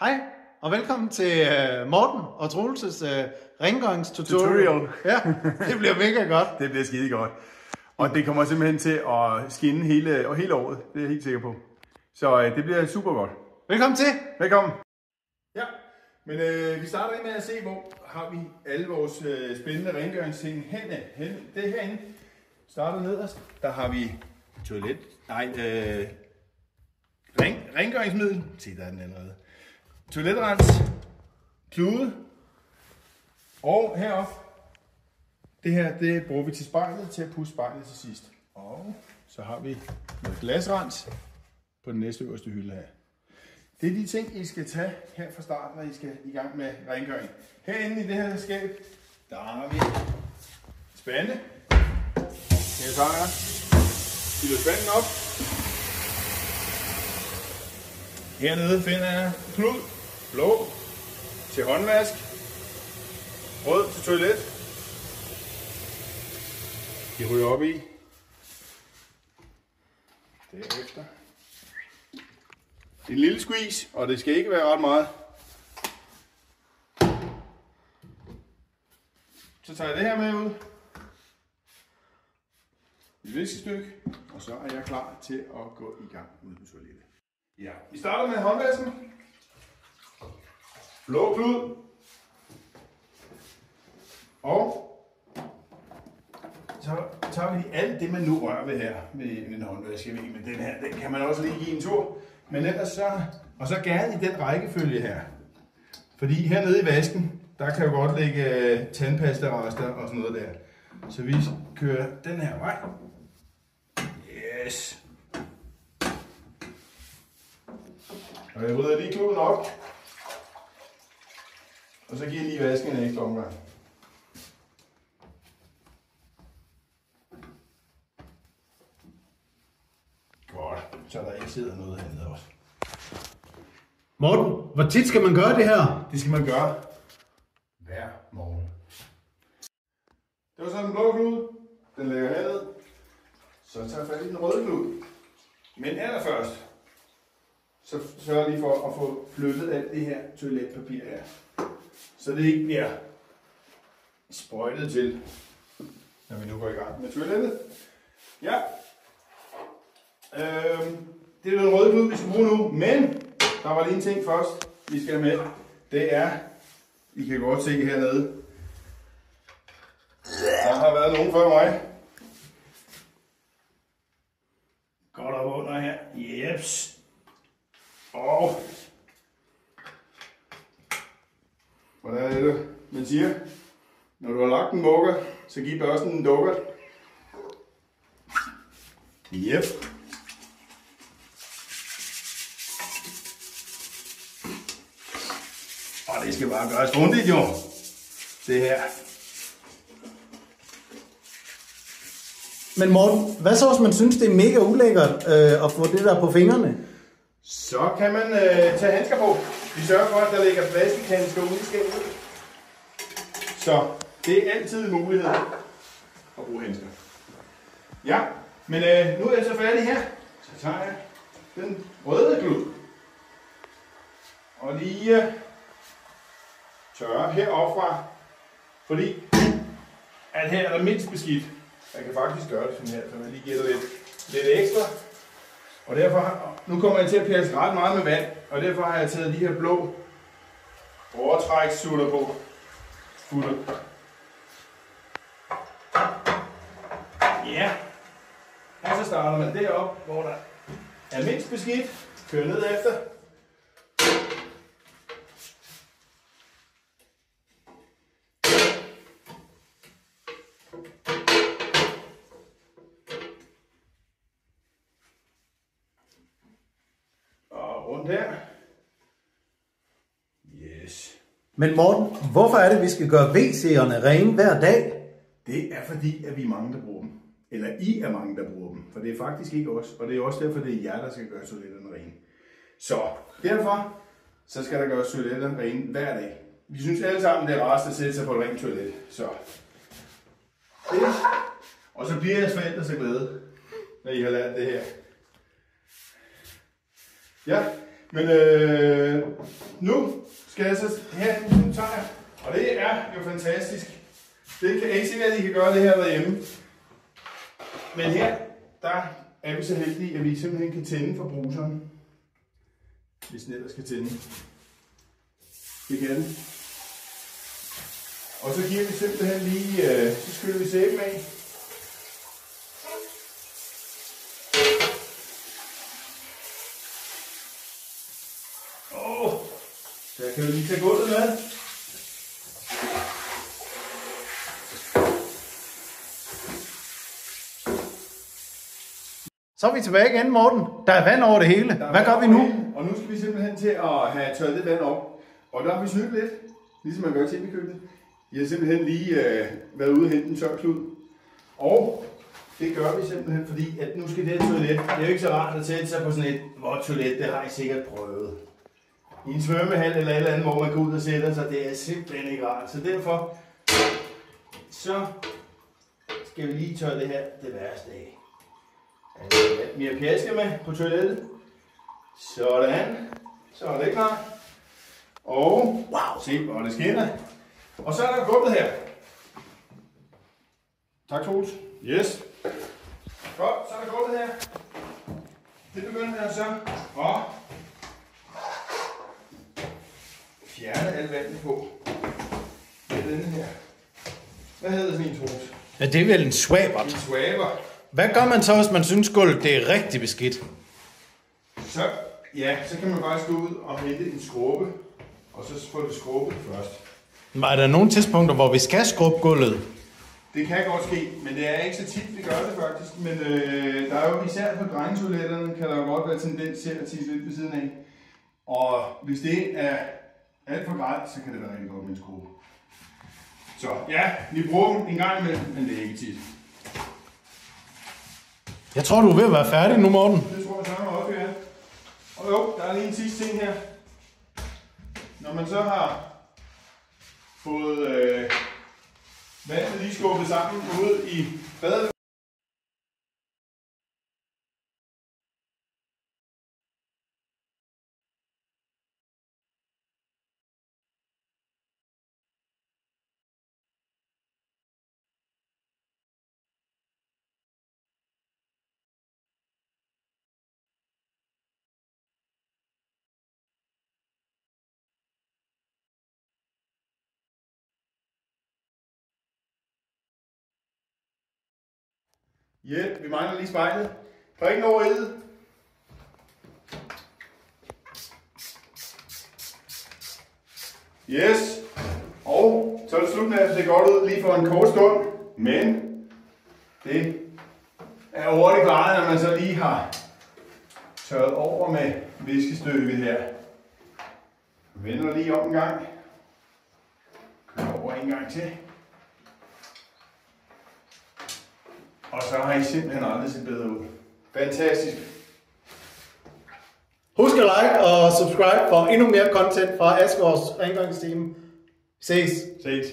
Hej og velkommen til Morten og Troelses rengøringstutorial. Ja, det bliver mega godt. Det bliver skide godt. Og det kommer simpelthen til at skinne hele året, det er jeg helt sikker på. Så det bliver super godt. Velkommen til. Velkommen. Ja, men vi starter med at se, hvor har vi alle vores spændende rengøringsting henne. Det er herinde. Starter nederst. Der har vi toilet. Nej, rengøringsmiddel. Se, der er den allerede. Toiletrens, klude, og heroppe, det her, det bruger vi til spejlet, til at pusse spejlet til sidst. Og så har vi noget glasrens på den næste øverste hylde her. Det er de ting, I skal tage her fra starten, når I skal i gang med rengøring. Herinde i det her skab, der har vi spande. Her tager jeg, fylder spanden op. Hernede finder jeg klud, blå til håndvask, rød til toilet. De ryger op i. Derefter. En lille squeeze, og det skal ikke være ret meget. Så tager jeg det her med ud. Et viskestykke, og så er jeg klar til at gå i gang ude på toilettet. Ja, vi starter med håndvasken. Blå klud. Og så tager vi alt det, man nu rører ved her med en håndvask. Men den her, den kan man også lige give en tur. Men ellers så, og så gerne i den rækkefølge her. Fordi hernede i vasken, der kan jo godt ligge tandpastarester og sådan noget der. Så vi kører den her vej. Yes. Og jeg rydder lige kluden op. Og så giver jeg lige vasken en ekstra omgang. Godt, så der ikke sidder noget hernede også. Morten, hvor tit skal man gøre det her? Det skal man gøre hver morgen. Det var sådan en blå klud. Den lægger herned. Så tager jeg fat i den røde klud. Men allerførst, så sørger jeg lige for at få flyttet alt det her toiletpapir her. Så det ikke bliver sprøjtet til, når vi nu går i gang med toilettet. Ja. Det er den røde klud, vi skal bruge nu, men der var lige en ting først, vi skal have med. Det er, I kan godt se hernede, der har været nogen før mig. Godt op under her. Jeps. Og hvordan er det, man siger? Når du har lagt en mukker, så giv børsten en dukker. Jep. Og det skal bare gøres grundigt, jo. Det her. Men Morten, hvad så hvis man synes, det er mega ulækkert at få det der på fingrene? Så kan man tage handsker på. Vi sørger for, at der ligger plastikhandsker ude i skabet. Så det er altid en mulighed at bruge handsker. Ja, men nu er jeg så færdig her. Så tager jeg den røde klud. Og lige tørre heroppe fra. Fordi at her er der mindst beskidt. Jeg kan faktisk gøre det sådan her, så man lige giver det lidt ekstra. Og derfor, nu kommer jeg til at pjaske ret meget med vand, og derfor har jeg taget de her blå overtrækssutter på. Ja, og så starter man deroppe, hvor der er mindst beskidt. Kører ned efter. Rundt her. Yes. Men Morten, hvorfor er det, vi skal gøre WC'erne rene hver dag? Det er fordi, at vi er mange, der bruger dem. Eller I er mange, der bruger dem. For det er faktisk ikke os. Og det er også derfor, det er jer, der skal gøre toiletterne rene. Så derfor, så skal der gøres toiletterne rene hver dag. Vi synes alle sammen, det er rarest at sætte sig på et rent toilet. Så. Og så bliver jeres forældre så glade, når I har lært det her. Ja, men nu skal jeg så herinde, nu tager jeg, og det er jo fantastisk. Det kan ikke sikkert, at I kan gøre det her derhjemme. Men her, der er vi så heldige, at vi simpelthen kan tænde for bruseren. Hvis den ellers skal tænde. Det kan den. Og så giver vi simpelthen lige, så skyller vi sæben af. Så jeg kan jo lige tage gulvet med. Så er vi tilbage igen, Morten. Der er vand over det hele. Hvad gør vi nu? Og nu skal vi simpelthen til at have tørret det vand op. Og der har vi snydt lidt, ligesom man gør til i køkkenet. Vi har simpelthen lige været ude og hente en tørklud. Og det gør vi simpelthen, fordi at nu skal det her toilet. Det er jo ikke så rart at sætte sig på sådan et vådt toilet. Det har I sikkert prøvet. I en svømmehal eller et eller andet, hvor man går ud og sætter sig. Det er simpelthen ikke rart. Så derfor så skal vi lige tørre det her det værste af. Vi har pjaske med på toilettet. Sådan. Så er det klar. Og wow, se hvor det skinner. Og så er der gulvet her. Tak, Troels. Yes. Godt, så er der gulvet her. Det begynder jeg så at fjerne alt vandet på. Det er denne her. Hvad hedder sådan en, Troels? Ja, det er vel en swaber. En swaber. Hvad gør man så, hvis man synes, gulvet det er rigtig beskidt? Så, ja, så kan man faktisk gå ud og hente en skrubbe, og så få det skrubbet først. Men er der nogle tidspunkter, hvor vi skal skrubbe gulvet? Det kan godt ske, men det er ikke så tit, vi gør det faktisk. Men der er jo især på drengetoiletterne, kan der jo godt være tendens til at tisse lidt ved siden af. Og hvis det er alt for grelt, så kan det være rigtig godt med en skrubbe. Så ja, vi bruger dem en gang imellem, men det er ikke tit. Jeg tror, du er ved at være færdig nu, Morten. Det tror jeg sammen også, ja. Og jo, der er lige en sidste ting her. Når man så har fået vandet lige skubbet sammen ude i badet. Ja, vi mangler lige spejlet. Prik den over ældet. Yes. Og så er det slut med, at det går godt ud lige for en kort stund. Men det er hurtigt klaret, når man så lige har tørret over med viskestykket her. Vender lige om en gang. Kører over en gang til. Og så har I simpelthen aldrig set bedre ud. Fantastisk. Husk at like og subscribe for endnu mere content fra Asgaards rengøringsteam. Ses. Ses.